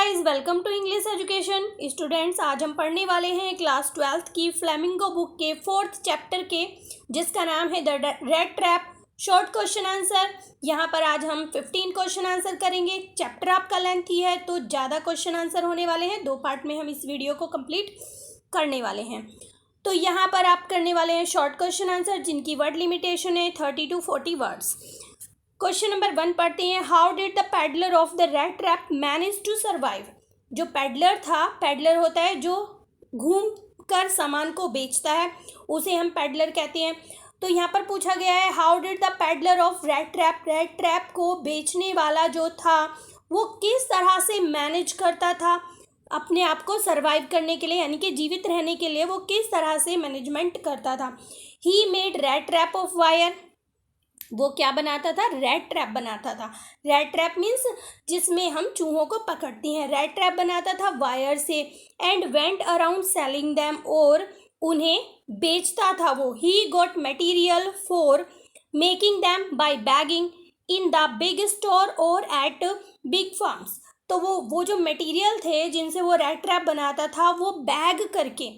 Guys, welcome to English education. Students, आज हम पढ़ने वाले हैं क्लास 12th की फ्लेमिंगो बुक के 4th चैप्टर के, जिसका नाम है the rat trap. Short question answer. यहाँ पर आज हम 15 क्वेश्चन आंसर करेंगे। चैप्टर आपका लेंथी है तो ज़्यादा क्वेश्चन आंसर होने वाले हैं। 2 पार्ट में हम इस वीडियो को कंप्लीट करने वाले हैं। तो यहाँ पर आप करने वाले हैं शॉर्ट क्वेश्चन आंसर, जिनकी वर्ड लिमिटेशन है 30 to 40 वर्ड्स। क्वेश्चन नंबर 1 पढ़ते हैं। How did the peddler of the rat trap manage to survive. जो पैडलर था, पैडलर होता है जो घूम कर सामान को बेचता है, उसे हम पैडलर कहते हैं। तो यहाँ पर पूछा गया है how did the peddler of red trap को बेचने वाला जो था वो किस तरह से मैनेज करता था अपने आप को सर्वाइव करने के लिए, यानी कि जीवित रहने के लिए वो किस तरह से मैनेजमेंट करता था। He made red trap of wire. वो क्या बनाता था? रेड ट्रैप बनाता था। रेड ट्रैप मीन्स जिसमें हम चूहों को पकड़ते हैं। रेड ट्रैप बनाता था वायर से। And went around selling them, और उन्हें बेचता था वो। He got material for making them by bagging in the big store और एट बिग फार्म्स। तो वो जो मटेरियल थे जिनसे वो रेड ट्रैप बनाता था, वो बैग करके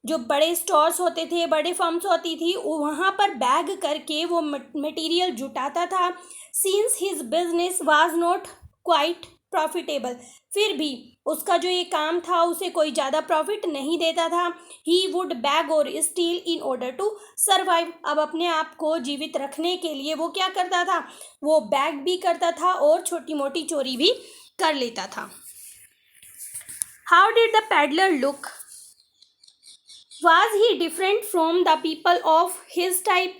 जो बड़े स्टोर्स होते थे, बड़े फर्म्स होती थी, वहाँ पर बैग करके वो मटेरियल जुटाता था। Since his business was not quite profitable, फिर भी उसका जो ये काम था उसे कोई ज़्यादा प्रॉफिट नहीं देता था। ही वुड बैग और steal in order to survive. अब अपने आप को जीवित रखने के लिए वो क्या करता था? वो बैग भी करता था और छोटी मोटी चोरी भी कर लेता था। How did the peddler look? Was he different from the people of his type?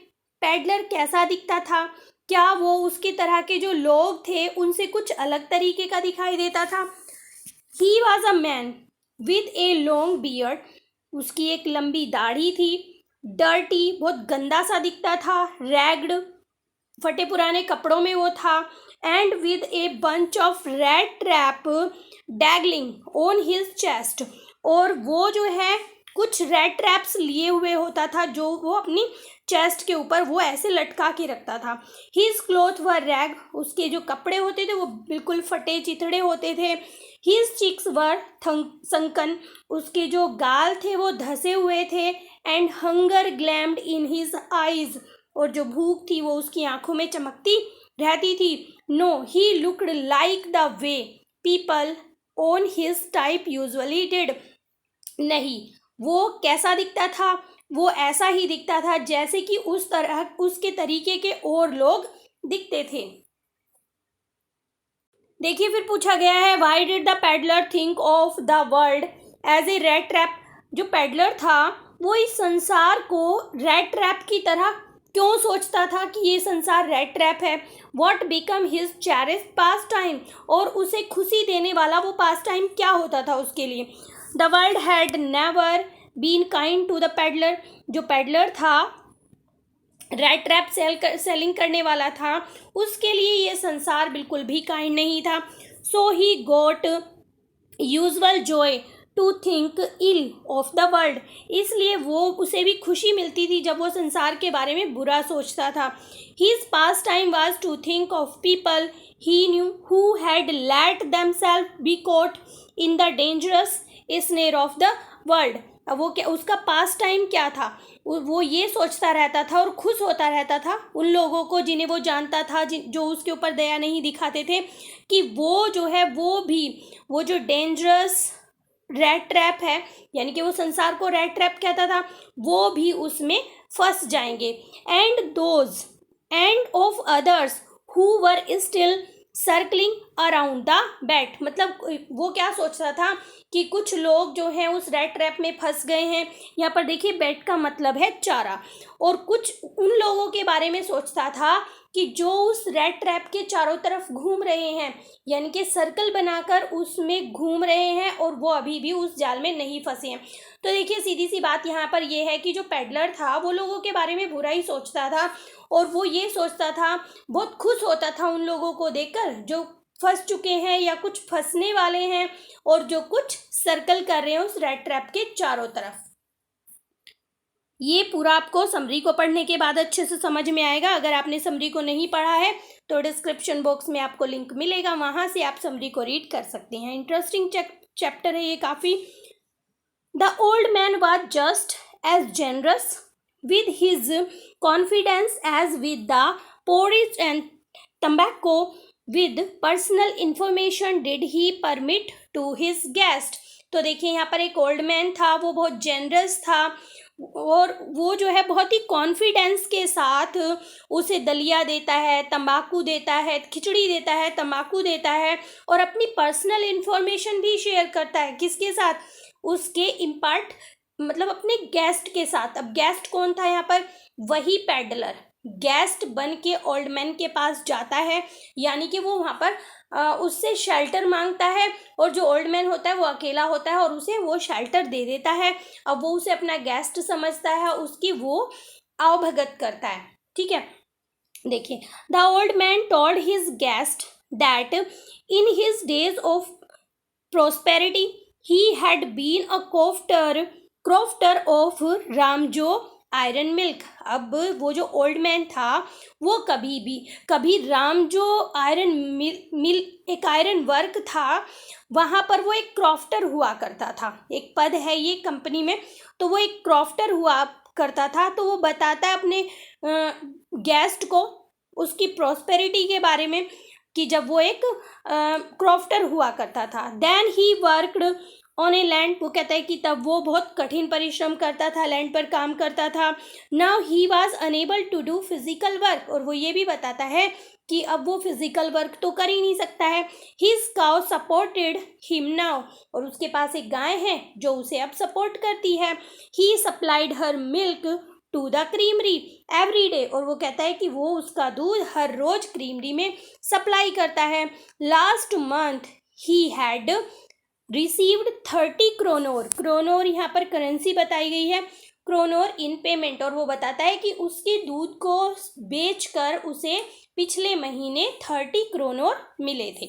Peddler कैसा दिखता था? क्या वो उसकी तरह के जो लोग थे उनसे कुछ अलग तरीके का दिखाई देता था? He was a man with a long beard. उसकी एक लंबी दाढ़ी थी। Dirty, बहुत गंदा सा दिखता था। Ragged, फटे पुराने कपड़ों में वो था। And with a bunch of red trap dangling on his chest, और वो जो है कुछ रेड ट्रैप्स लिए हुए होता था जो वो अपनी चेस्ट के ऊपर वो ऐसे लटका के रखता था। हिज क्लोथ वर रैग, उसके जो कपड़े होते थे वो बिल्कुल फटे चिथड़े होते थे। हिज चिक्स वर संकन, उसके जो गाल थे वो धसे हुए थे। And hunger gleamed in his eyes, और जो भूख थी वो उसकी आंखों में चमकती रहती थी। No, he looked like the way people on his type usually did. नहीं, वो कैसा दिखता था? वो ऐसा ही दिखता था जैसे कि उस तरह उसके तरीके के और लोग दिखते थे। देखिए, फिर पूछा गया है why did the peddler think of the world as a rat trap. जो पैडलर था वो इस संसार को रेड ट्रैप की तरह क्यों सोचता था कि ये संसार रेड ट्रैप है? What become his cherished pass time, और उसे खुशी देने वाला वो पास टाइम क्या होता था उसके लिए? The world had never been kind to the peddler. जो पैडलर था, रेड ट्रैप सेलिंग करने वाला था, उसके लिए ये संसार बिल्कुल भी काइंड नहीं था। So he got usual joy to think ill of the world, इसलिए वो उसे भी खुशी मिलती थी जब वो संसार के बारे में बुरा सोचता था। His pastime was to think of people he knew who had let themselves be caught in the dangerous snare of the world. अब वो क्या, उसका पास टाइम क्या था? वो ये सोचता रहता था और खुश होता रहता था उन लोगों को जिन्हें वो जानता था, जो उसके ऊपर दया नहीं दिखाते थे, कि वो जो है वो जो डेंजरस रेड ट्रैप है, यानी कि वो संसार को रेड ट्रैप कहता था, वो भी उसमें फंस जाएंगे। End of others who were still circling around the bat. मतलब वो क्या सोचता था कि कुछ लोग जो हैं उस रेड ट्रैप में फंस गए हैं। यहाँ पर देखिए, बैट का मतलब है चारा, और कुछ उन लोगों के बारे में सोचता था कि जो उस रेड ट्रैप के चारों तरफ घूम रहे हैं, यानी कि सर्कल बनाकर उसमें घूम रहे हैं, और वो अभी भी उस जाल में नहीं फंसे हैं। तो देखिए, सीधी सी बात यहाँ पर ये है कि जो पैडलर था वो लोगों के बारे में बुरा ही सोचता था, और वो ये सोचता था, बहुत खुश होता था उन लोगों को देखकर जो फंस चुके हैं या कुछ फंसने वाले हैं, और जो कुछ सर्कल कर रहे हैं उस रेड ट्रैप के चारों तरफ। ये पूरा आपको समरी को पढ़ने के बाद अच्छे से समझ में आएगा। अगर आपने समरी को नहीं पढ़ा है तो डिस्क्रिप्शन बॉक्स में आपको लिंक मिलेगा, वहाँ से आप समरी को रीड कर सकते हैं। इंटरेस्टिंग चैप्टर है ये काफ़ी। The old man was just as generous with his confidence as with the porridge and tobacco. With personal information did he permit to his guest. तो देखिए यहाँ पर एक ओल्ड मैन था, वो बहुत जेनरस था और वो जो है बहुत ही कॉन्फिडेंस के साथ उसे दलिया देता है, तंबाकू देता है, खिचड़ी देता है, तंबाकू देता है और अपनी पर्सनल इंफॉर्मेशन भी शेयर करता है। किसके साथ? उसके इम्पार्ट मतलब अपने गेस्ट के साथ। अब गेस्ट कौन था यहाँ पर? वही पैडलर गेस्ट बन के ओल्ड मैन के पास जाता है, यानी कि वो वहाँ पर उससे शेल्टर मांगता है और जो ओल्ड मैन होता है वो अकेला होता है और उसे वो शेल्टर दे देता है। अब वो उसे अपना गेस्ट समझता है, उसकी वो आवभगत करता है। ठीक है, देखिए the old man told his guest that in his days of prosperity he had been a crofter of Ramsjo iron milk. अब वो जो ओल्ड मैन था वो कभी रामजो आयरन मिल एक आयरन वर्क था, वहाँ पर वो एक क्रॉफ्टर हुआ करता था। एक पद है ये कंपनी में, तो वो एक क्रॉफ्टर हुआ करता था। तो वो बताता है अपने गेस्ट को उसकी प्रॉस्पेरिटी के बारे में कि जब वो एक क्रॉफ्टर हुआ करता था। Then he worked on a land, वो कहता है कि तब वो बहुत कठिन परिश्रम करता था, लैंड पर काम करता था। Now he was unable to do physical work, और वो ये भी बताता है कि अब वो फिजिकल वर्क तो कर ही नहीं सकता है। His cow supported him now, और उसके पास एक गाय है जो उसे अब सपोर्ट करती है। He supplied her milk to the creamery every day, और वो कहता है कि वो उसका दूध हर रोज क्रीमरी में सप्लाई करता है। Last month he had received 30 kronor, kronor यहाँ पर करेंसी बताई गई है, क्रोनोर इन पेमेंट, और वो बताता है कि उसके दूध को बेचकर उसे पिछले महीने 30 क्रोनोर मिले थे।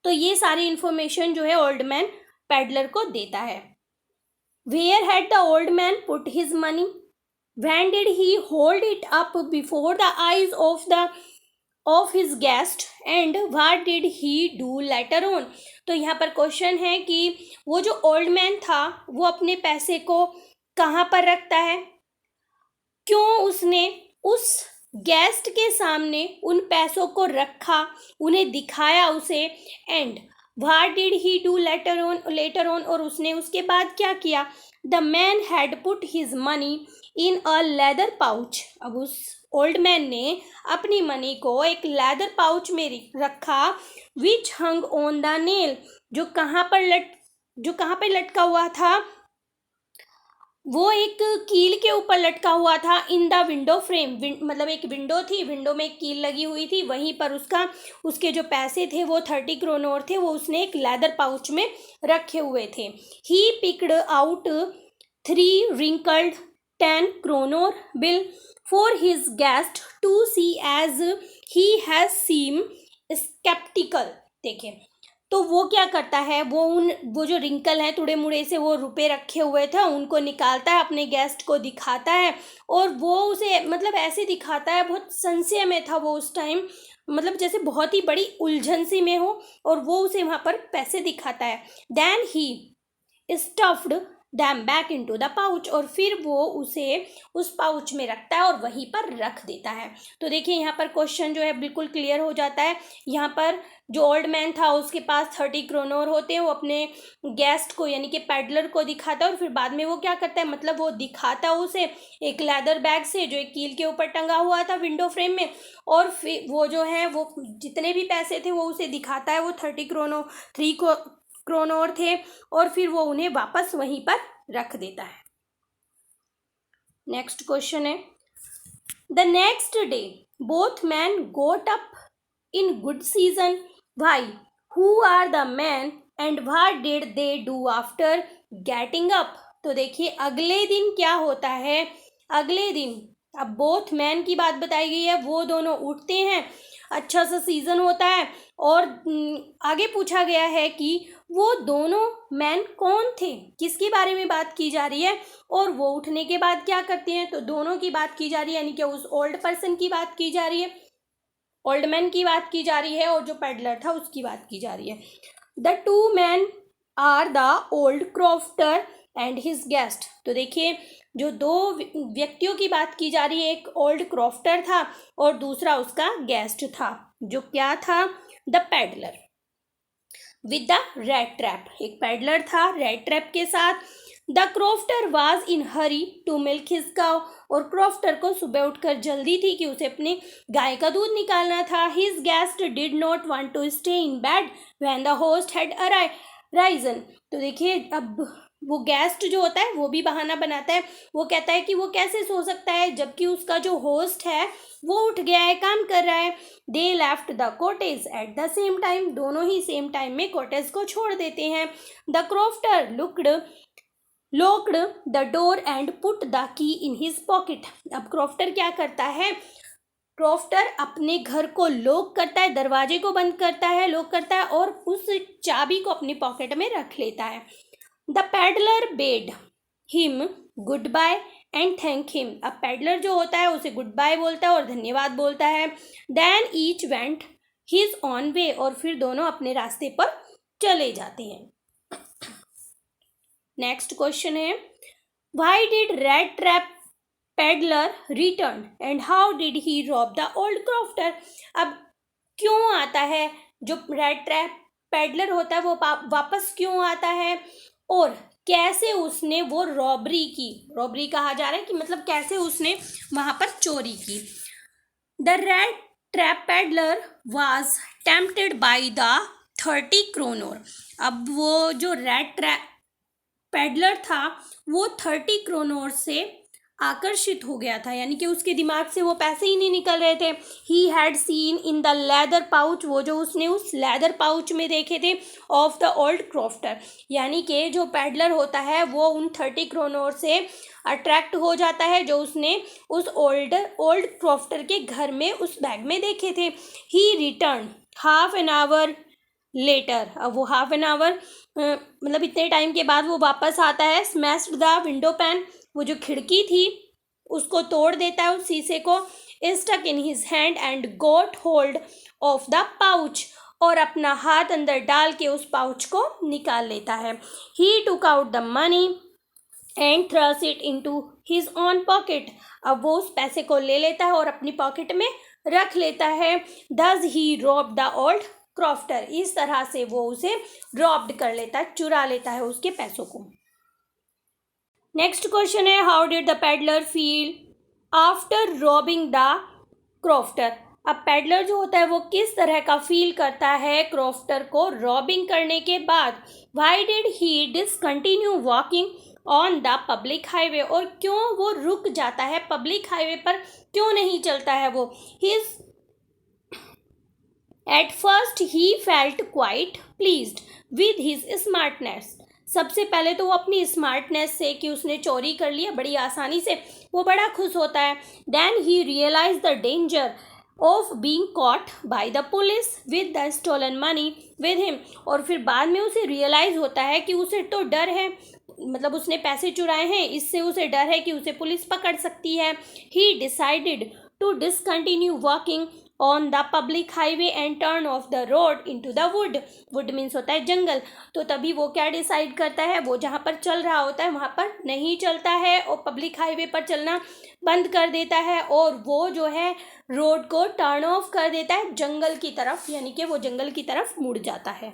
तो ये सारी इंफॉर्मेशन जो है ओल्ड मैन पैडलर को देता है। Where had the old man put his money, when did he hold it up before the eyes of his guest, and what did he do later on. तो यहाँ पर question है कि वो जो ओल्ड मैन था वो अपने पैसे को कहाँ पर रखता है, क्यों उसने उस गेस्ट के सामने उन पैसों को रखा, उन्हें दिखाया उसे, and what did he do later on, और उसने उसके बाद क्या किया। The man had put his money in a leather pouch, अब उस ओल्ड मैन ने अपनी मनी को एक लेदर पाउच में रखा, विच हंग ऑन द नेल, जो कहाँ पर लटका हुआ था, वो एक कील के ऊपर लटका हुआ था। इन द विंडो फ्रेम, मतलब एक विंडो थी, विंडो में एक कील लगी हुई थी, वहीं पर उसके जो पैसे थे वो 30 क्रोनोर थे, वो उसने एक लेदर पाउच में रखे हुए थे। He picked out 3 wrinkled 10 kronor bill for his guest to see as he has seem sceptical. देखिए तो वो क्या करता है, वो जो रिंकल है टुड़े मुड़े से वो रुपए रखे हुए थे उनको निकालता है, अपने गेस्ट को दिखाता है, और वो उसे मतलब ऐसे दिखाता है, बहुत संशय में था वो उस टाइम, मतलब जैसे बहुत ही बड़ी उलझन सी में हो, और वो उसे वहाँ पर पैसे दिखाता है। Then he stuffed them back into the pouch, और फिर वो उसे उस पाउच में रखता है और वहीं पर रख देता है। तो देखिए यहाँ पर क्वेश्चन जो है बिल्कुल क्लियर हो जाता है। यहाँ पर जो ओल्ड मैन था उसके पास 30 क्रोनोर होते हैं, वो अपने गेस्ट को यानी कि पैडलर को दिखाता है, और फिर बाद में वो क्या करता है, मतलब वो दिखाता है उसे एक लेदर बैग से जो एक कील के ऊपर टंगा हुआ था विंडो फ्रेम में, और फिर वो जो है वो जितने भी पैसे थे वो उसे दिखाता है, वो 3 क्रोनोर थे, और फिर वो उन्हें वापस वहीं पर रख देता है। नेक्स्ट क्वेश्चन है, the next day both man got up in good season, why, who are the man, and what did they do after getting up. तो देखिए अगले दिन क्या होता है, अगले दिन अब बोथ मैन की बात बताई गई है, वो दोनों उठते हैं अच्छा सा सीज़न होता है। और आगे पूछा गया है कि वो दोनों मैन कौन थे, किसके बारे में बात की जा रही है, और वो उठने के बाद क्या करते हैं, तो दोनों की बात की जा रही है, यानी कि उस ओल्ड पर्सन की बात की जा रही है, ओल्ड मैन की बात की जा रही है, और जो पेडलर था उसकी बात की जा रही है। The two man are the old crofter and his guest. तो देखिए जो दो व्यक्तियों की बात की जा रही है, एक ओल्ड क्रॉफ्टर था और दूसरा उसका गेस्ट था, जो क्या था, the peddler with the rat trap. एक पेडलर था रेड ट्रैप के साथ। The crofter was in hurry to milk his cow. और क्रॉफ्टर को सुबह उठकर जल्दी थी कि उसे अपने गाय का दूध निकालना था। His guest did not want to stay in bed when the host had risen. तो देखिए अब वो गेस्ट जो होता है वो भी बहाना बनाता है, वो कहता है कि वो कैसे सो सकता है जबकि उसका जो होस्ट है वो उठ गया है, काम कर रहा है। They left the cottage at the same time. दोनों ही सेम टाइम में कॉटेज को छोड़ देते हैं। The crofter locked the door and put the key in his pocket. अब क्रॉफ्टर क्या करता है, क्रॉफ्टर अपने घर को लॉक करता है, दरवाजे को बंद करता है, लॉक करता है और उस चाबी को अपनी पॉकेट में रख लेता है। The peddler bade him goodbye and thank him. अब पेडलर जो होता है उसे गुड बाय बोलता है और धन्यवाद बोलता है। Then each went his on way. और फिर दोनों अपने रास्ते पर चले जाते हैं। नेक्स्ट क्वेश्चन है, why did rat trap peddler return and how did he rob the old crofter. अब क्यों आता है जो रेड ट्रैप पेडलर होता है वो वापस क्यों आता है और कैसे उसने वो रॉबरी कहा जा रहा है कि मतलब कैसे उसने वहां पर चोरी की। The rat trap peddler was tempted by the 30 kronor. अब वो जो रेड ट्रैप पेडलर था वो 30 क्रोनोर से आकर्षित हो गया था, यानी कि उसके दिमाग से वो पैसे ही नहीं निकल रहे थे। He had seen in the leather pouch. वो जो उसने उस लेदर पाउच में देखे थे ऑफ द ओल्ड क्रॉफ्टर, यानी कि जो पेडलर होता है वो उन 30 क्रोनोर से अट्रैक्ट हो जाता है जो उसने उस ओल्ड क्रॉफ्टर के घर में उस बैग में देखे थे। He return half an hour later. अब वो हाफ एन आवर मतलब इतने टाइम के बाद वो वापस आता है। Smashed the window pan. वो जो खिड़की थी उसको तोड़ देता है, उस शीशे को। Stuck in his hand and got hold of the pouch. और अपना हाथ अंदर डाल के उस पाउच को निकाल लेता है। He took out the money and thrust it into his own pocket. अब वो उस पैसे को ले लेता है और अपनी पॉकेट में रख लेता है। दस ही रॉब द ओल्ड क्रॉफ्टर। इस तरह से वो उसे रॉब्ड कर लेता है, चुरा लेता है उसके पैसों को। नेक्स्ट क्वेश्चन है, how did the peddler feel after robbing the crofter. अब पेडलर जो होता है वो किस तरह का फील करता है क्रॉफ्टर को रॉबिंग करने के बाद। Why did he discontinue walking on the public highway. और क्यों वो रुक जाता है, पब्लिक हाईवे पर क्यों नहीं चलता है वो। His at first he felt quite pleased with his smartness. सबसे पहले तो वो अपनी स्मार्टनेस से कि उसने चोरी कर लिया बड़ी आसानी से, वो बड़ा खुश होता है। Then he realize the danger of being caught by the police with the stolen money with him. और फिर बाद में उसे रियलाइज होता है कि उसे तो डर है, मतलब उसने पैसे चुराए हैं, इससे उसे डर है कि उसे पुलिस पकड़ सकती है। He decided to discontinue walking on the public highway and turn off the road into the wood. Wood means होता है जंगल। तो तभी वो क्या डिसाइड करता है, वो जहाँ पर चल रहा होता है वहाँ पर नहीं चलता है और पब्लिक हाईवे पर चलना बंद कर देता है और वो जो है रोड को टर्न ऑफ कर देता है जंगल की तरफ, यानी कि वो जंगल की तरफ मुड़ जाता है।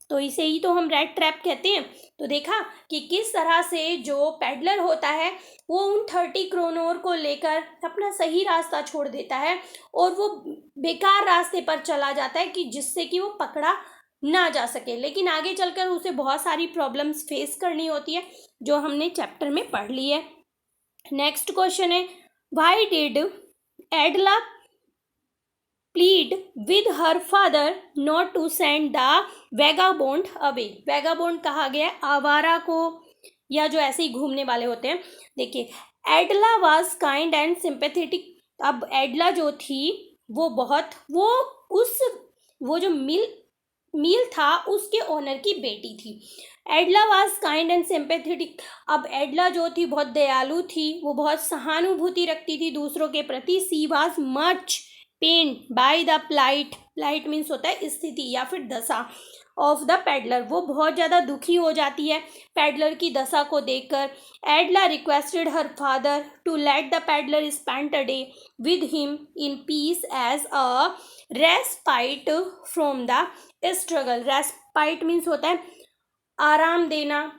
तो इसे ही तो हम रेड ट्रैप कहते हैं। तो देखा कि किस तरह से जो पेडलर होता है वो उन 30 क्रोनोर को लेकर अपना सही रास्ता छोड़ देता है और वो बेकार रास्ते पर चला जाता है कि जिससे कि वो पकड़ा ना जा सके, लेकिन आगे चलकर उसे बहुत सारी प्रॉब्लम्स फेस करनी होती है जो हमने चैप्टर में पढ़ ली है। नेक्स्ट क्वेश्चन है, why did एडला plead with her father not to send the vagabond away। vagabond कहा गया है आवारा को या जो ऐसे ही घूमने वाले होते हैं। देखिए एडला was kind and sympathetic। अब एडला जो थी वो जो मील था उसके ओनर की बेटी थी। एडला वॉज काइंड एंड सिंपैथेटिक। अब एडला जो थी बहुत दयालु थी, वो बहुत सहानुभूति रखती थी दूसरों के प्रति। She was much pained by the plight means होता है स्थिति या फिर दशा ऑफ द पैडलर। वो बहुत ज़्यादा दुखी हो जाती है पैडलर की दशा को देखकर। Edla requested her father to let the peddler spend a day with him in peace as a respite from the struggle. Respite means होता है आराम देना,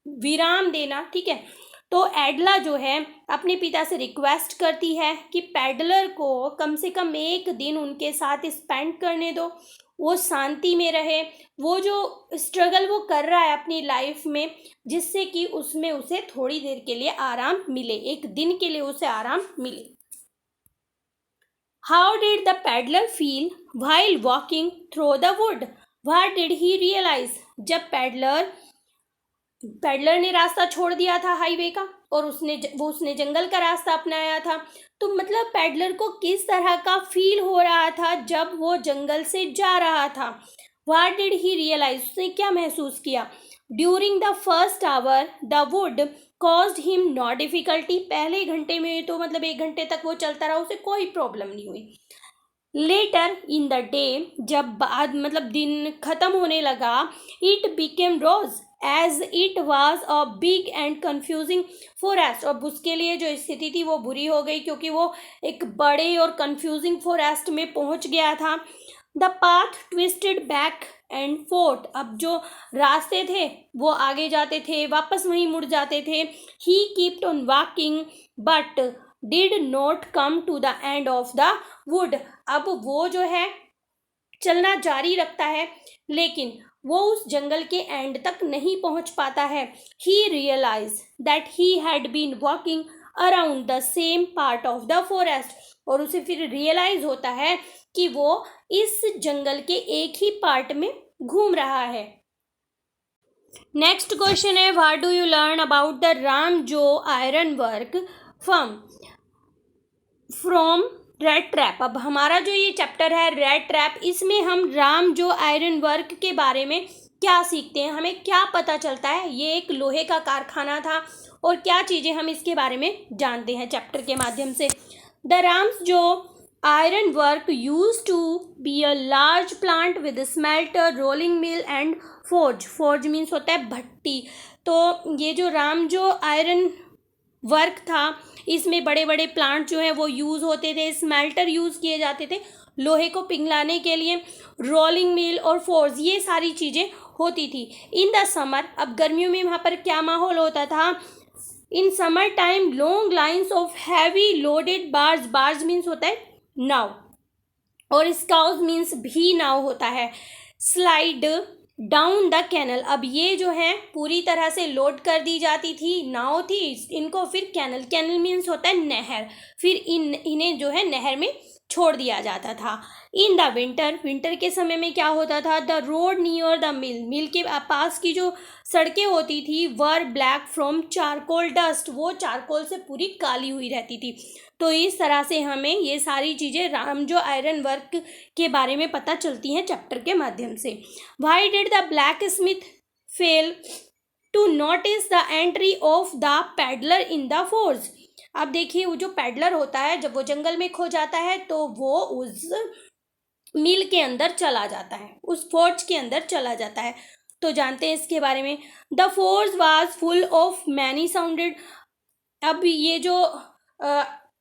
विराम देना, ठीक है। तो एडला जो है अपने पिता से रिक्वेस्ट करती है कि पैडलर को कम से कम एक दिन उनके साथ स्पेंड करने दो, वो शांति में रहे, वो जो स्ट्रगल वो कर रहा है अपनी लाइफ में, जिससे कि उसमें उसे थोड़ी देर के लिए आराम मिले, एक दिन के लिए उसे आराम मिले। How did the peddler feel while walking through the wood? What did he realize? जब पैडलर ने रास्ता छोड़ दिया था हाईवे का और उसने जंगल का रास्ता अपनाया था, तो मतलब पैडलर को किस तरह का फील हो रहा था जब वो जंगल से जा रहा था। What did he realize? उसने क्या महसूस किया? During the first hour the wood caused him no difficulty. पहले घंटे में तो मतलब 1 घंटे तक वो चलता रहा, उसे कोई प्रॉब्लम नहीं हुई। लेटर इन द डे, जब बाद मतलब दिन खत्म होने लगा, it became rose as it was a big and confusing forest. अब उसके लिए जो स्थिति थी वो बुरी हो गई क्योंकि वो एक बड़े और कन्फ्यूजिंग फॉरेस्ट में पहुंच गया था। The path twisted back and fourth. अब जो रास्ते थे वो आगे जाते थे, वापस वहीं मुड़ जाते थे। He kept on walking but did not come to the end of the wood. अब वो जो है चलना जारी रखता है लेकिन वो उस जंगल के एंड तक नहीं पहुंच पाता है। He realize that he had been walking around the same part of the forest. और उसे फिर रियलाइज होता है कि वो इस जंगल के एक ही पार्ट में घूम रहा है। नेक्स्ट क्वेश्चन है, what do you learn about the Ramsjo iron work from rat trap? अब हमारा जो ये चैप्टर है रेड ट्रैप, इसमें हम रामजो आयरन वर्क के बारे में क्या सीखते हैं, हमें क्या पता चलता है। ये एक लोहे का कारखाना था और क्या चीज़ें हम इसके बारे में जानते हैं चैप्टर के माध्यम से। The Ramsjo iron work use to be a large plant with smelter, rolling mill and forge. Forge means होता है भट्टी। तो ये जो रामजो आयरन वर्क था, इसमें बड़े बड़े प्लांट जो हैं वो यूज़ होते थे, स्मेल्टर यूज़ किए जाते थे लोहे को पिघलाने के लिए, रोलिंग मिल और फोर्ज, ये सारी चीज़ें होती थी। इन द समर, अब गर्मियों में वहाँ पर क्या माहौल होता था? In summer time long lines of heavy loaded barge. Barge means होता है नाव और स्काउज मीन्स भी नाव होता है। स्लाइड डाउन द कैनल, अब ये जो है पूरी तरह से लोड कर दी जाती थी, नाव थी, इनको फिर कैनल मीन्स होता है नहर, फिर इन्हें जो है नहर में छोड़ दिया जाता था। इन द विंटर के समय में क्या होता था? The road near the mill के पास की जो सड़कें होती थी वर ब्लैक फ्रॉम चारकोल डस्ट, वो चारकोल से पूरी काली हुई रहती थी। तो इस तरह से हमें ये सारी चीज़ें रामजो आयरन वर्क के बारे में पता चलती हैं चैप्टर के माध्यम से। Why did the blacksmith fail to notice the entry of the peddler in the forge? अब देखिए, वो जो पैडलर होता है जब वो जंगल में खो जाता है तो वो उस मिल के अंदर चला जाता है, उस फोर्ज के अंदर चला जाता है। तो जानते हैं इसके बारे में। The forge was full of many sounded. अब ये जो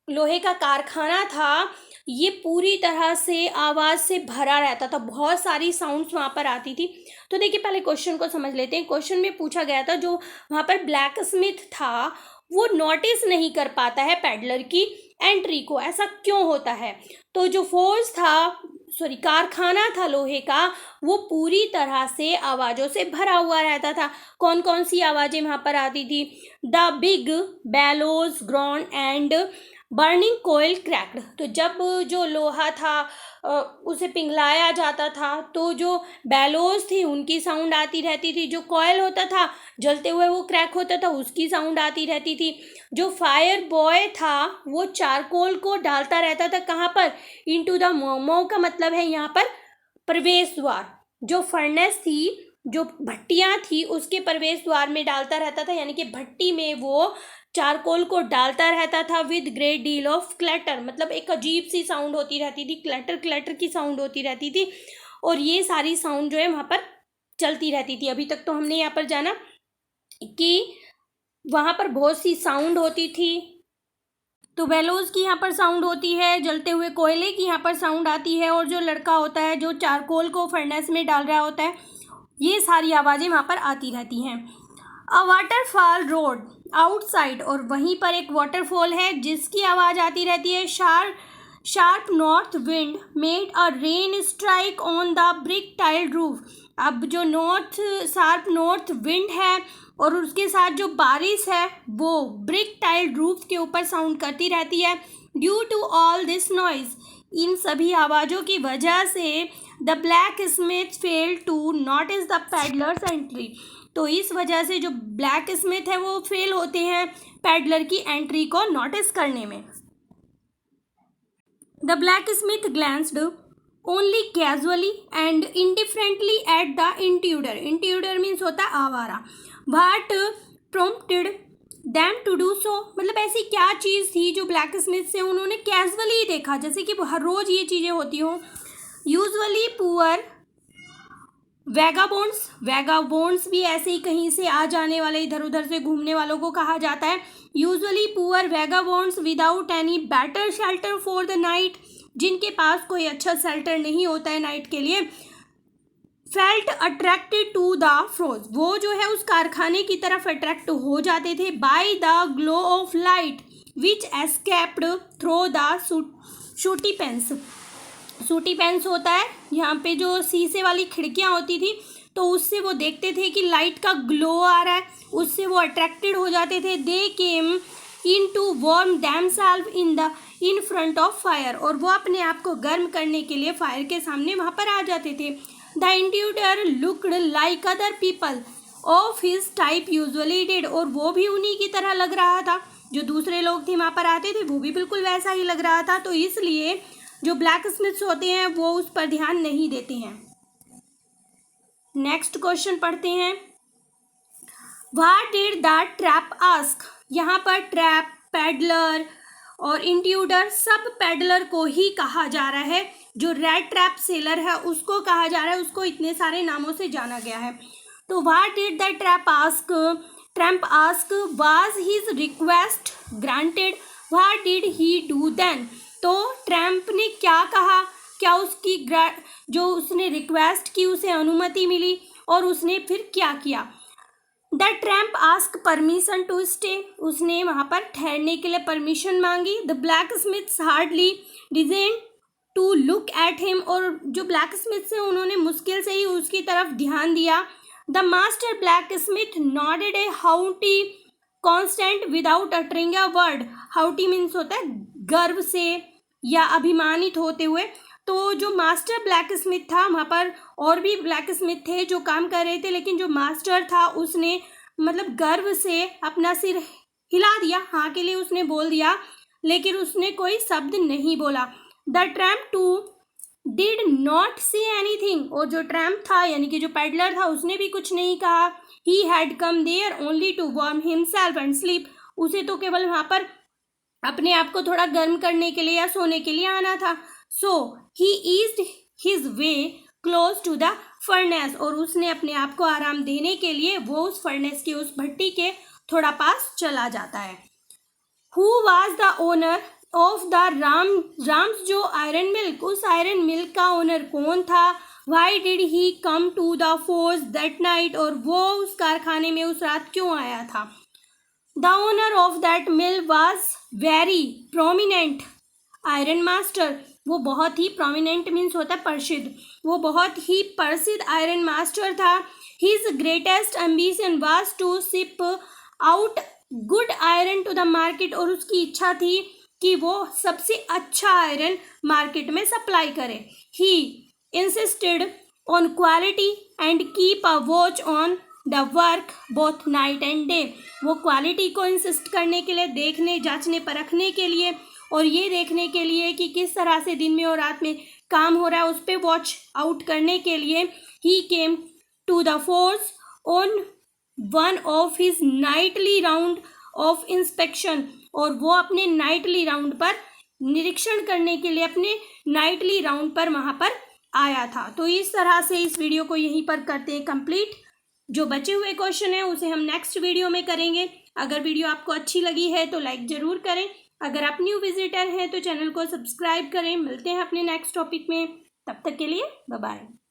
लोहे का कारखाना था ये पूरी तरह से आवाज़ से भरा रहता था, बहुत सारी साउंड्स वहाँ पर आती थी। तो देखिए पहले क्वेश्चन को समझ लेते हैं। क्वेश्चन में पूछा गया था जो वहाँ पर ब्लैक स्मिथ था वो नोटिस नहीं कर पाता है पैडलर की एंट्री को, ऐसा क्यों होता है? तो जो फोर्ज था, कारखाना था लोहे का, वो पूरी तरह से आवाज़ों से भरा हुआ रहता था। कौन कौन सी आवाज़ें वहाँ पर आती थी? The big bellows groan and burning coal cracked, तो जब जो लोहा था उसे पिघलाया जाता था तो जो बैलोज थी उनकी साउंड आती रहती थी, जो कॉयल होता था जलते हुए वो क्रैक होता था उसकी साउंड आती रहती थी। जो फायर बॉय था वो चारकोल को डालता रहता था कहाँ पर, इनटू द मो का मतलब है यहाँ पर प्रवेश द्वार। जो फर्नेस थी, जो भट्टियाँ थी उसके प्रवेश द्वार में डालता रहता था, यानी कि भट्टी में वो चारकोल को डालता रहता था with great deal of clatter, मतलब एक अजीब सी साउंड होती रहती थी, क्लैटर क्लैटर की साउंड होती रहती थी। और ये सारी साउंड जो है वहाँ पर चलती रहती थी। अभी तक तो हमने यहाँ पर जाना कि वहाँ पर बहुत सी साउंड होती थी, तो बेलोज की यहाँ पर साउंड होती है, जलते हुए कोयले की यहाँ पर साउंड आती है, और जो लड़का होता है जो चारकोल को फर्नेस में डाल रहा होता है, ये सारी आवाज़ें वहाँ पर आती रहती हैं। अ वाटरफॉल रोड आउटसाइड, और वहीं पर एक वाटरफॉल है जिसकी आवाज़ आती रहती है। Sharp north wind made a rain strike on the brick tiled roof. अब जो शार्प नॉर्थ विंड है और उसके साथ जो बारिश है वो ब्रिक टाइल्ड रूफ के ऊपर साउंड करती रहती है। Due to all this noise, इन सभी आवाज़ों की वजह से the blacksmith fail to notice the peddler's entry, तो इस वजह से जो ब्लैक स्मिथ है वो फेल होते हैं पैडलर की एंट्री को नोटिस करने में। The blacksmith glanced only casually and indifferently at the intruder, intruder means होता है आवारा। What prompted them to do so, मतलब ऐसी क्या चीज़ थी जो ब्लैक स्मिथ से उन्होंने कैजुअली ही देखा, जैसे कि हर रोज़ ये चीज़ें होती हों। यूजुअली पुअर वैगाबोंड्स भी ऐसे ही कहीं से आ जाने वाले, इधर उधर से घूमने वालों को कहा जाता है। Usually poor vagabonds without any better shelter for the night, जिनके पास कोई अच्छा शेल्टर नहीं होता है नाइट के लिए। Felt attracted to the forge, वो जो है उस कारखाने की तरफ अट्रैक्ट हो जाते थे by the glow of light which escaped through the sooty panes. Sooty panes होता है यहाँ पे जो शीशे वाली खिड़कियाँ होती थी, तो उससे वो देखते थे कि लाइट का ग्लो आ रहा है, उससे वो अट्रैक्टेड हो जाते थे। They came in to warm themself in front of fire, और वो अपने आप को गर्म करने के लिए फायर के सामने वहाँ पर आ जाते थे। The intruder looked like other people of his type usually did, और वो भी उन्हीं की तरह लग रहा था, जो दूसरे लोग थे वहाँ पर आते थे वो भी बिल्कुल वैसा ही लग रहा था, तो इसलिए जो ब्लैक स्मिथ्स होते हैं वो उस पर ध्यान नहीं देते हैं। नेक्स्ट क्वेश्चन पढ़ते हैं। What did the trap ask, यहाँ पर ट्रैप, पैडलर और इंट्रूडर सब पैडलर को ही कहा जा रहा है, जो रेड ट्रैप सेलर है उसको कहा जा रहा है, उसको इतने सारे नामों से जाना गया है। तो what did the tramp ask was his request granted, what did he do then, तो ट्रैम्प ने क्या कहा, क्या उसकी जो उसने रिक्वेस्ट की उसे अनुमति मिली, और उसने फिर क्या किया। The tramp ask permission to stay, उसने वहाँ पर ठहरने के लिए परमिशन मांगी। The black smiths hardly design to look at him, और जो ब्लैक स्मिथ से उन्होंने मुश्किल से ही उसकी तरफ ध्यान दिया। The master blacksmith nodded a haughty constant without uttering a word, haughty means होता है गर्व से या अभिमानित होते हुए। तो जो मास्टर ब्लैक स्मिथ था, वहाँ पर और भी ब्लैक स्मिथ थे जो काम कर रहे थे, लेकिन जो मास्टर था उसने मतलब गर्व से अपना सिर हिला दिया, हाँ के लिए उसने बोल दिया, लेकिन उसने कोई शब्द नहीं बोला। The tramp too did not say anything, और जो ट्रैम्प था यानी कि जो पैडलर था उसने भी कुछ नहीं कहा। He had come there only to warm himself and sleep, उसे तो केवल वहाँ पर अपने आप को थोड़ा गर्म करने के लिए या सोने के लिए आना था। So he eased his way close to the furnace, और उसने अपने आप को आराम देने के लिए वो उस फर्नेस की, उस भट्टी के थोड़ा पास चला जाता है। Who was the owner of the Ramsjo iron mill, उस आयरन मिल्क का ओनर कौन था। Why did he come to the forge that night, और वो उस कारखाने में उस रात क्यों आया था। The owner of that mill was very prominent iron master, वो बहुत ही प्रोमिनेंट मीन्स होता है प्रसिद्ध, वो बहुत ही प्रसिद्ध आयरन मास्टर था। His greatest ambition was to ship out good iron to the market, और उसकी इच्छा थी कि वो सबसे अच्छा आयरन मार्केट में सप्लाई करे। He insisted on quality and keep a watch on the work both night and day. वो क्वालिटी को इंसिस्ट करने के लिए, देखने, जांचने, परखने के लिए और ये देखने के लिए कि किस तरह से दिन में और रात में काम हो रहा है, उस पर वॉच आउट करने के लिए he came to the force on one of his nightly round of inspection. और वो अपने नाइटली राउंड पर निरीक्षण करने के लिए अपने नाइटली राउंड पर वहाँ पर आया था। तो इस तरह से इस वीडियो को यहीं पर करते हैं कंप्लीट। जो बचे हुए क्वेश्चन हैं उसे हम नेक्स्ट वीडियो में करेंगे। अगर वीडियो आपको अच्छी लगी है तो लाइक ज़रूर करें। अगर आप न्यू विजिटर हैं तो चैनल को सब्सक्राइब करें। मिलते हैं अपने नेक्स्ट टॉपिक में, तब तक के लिए बाय बाय।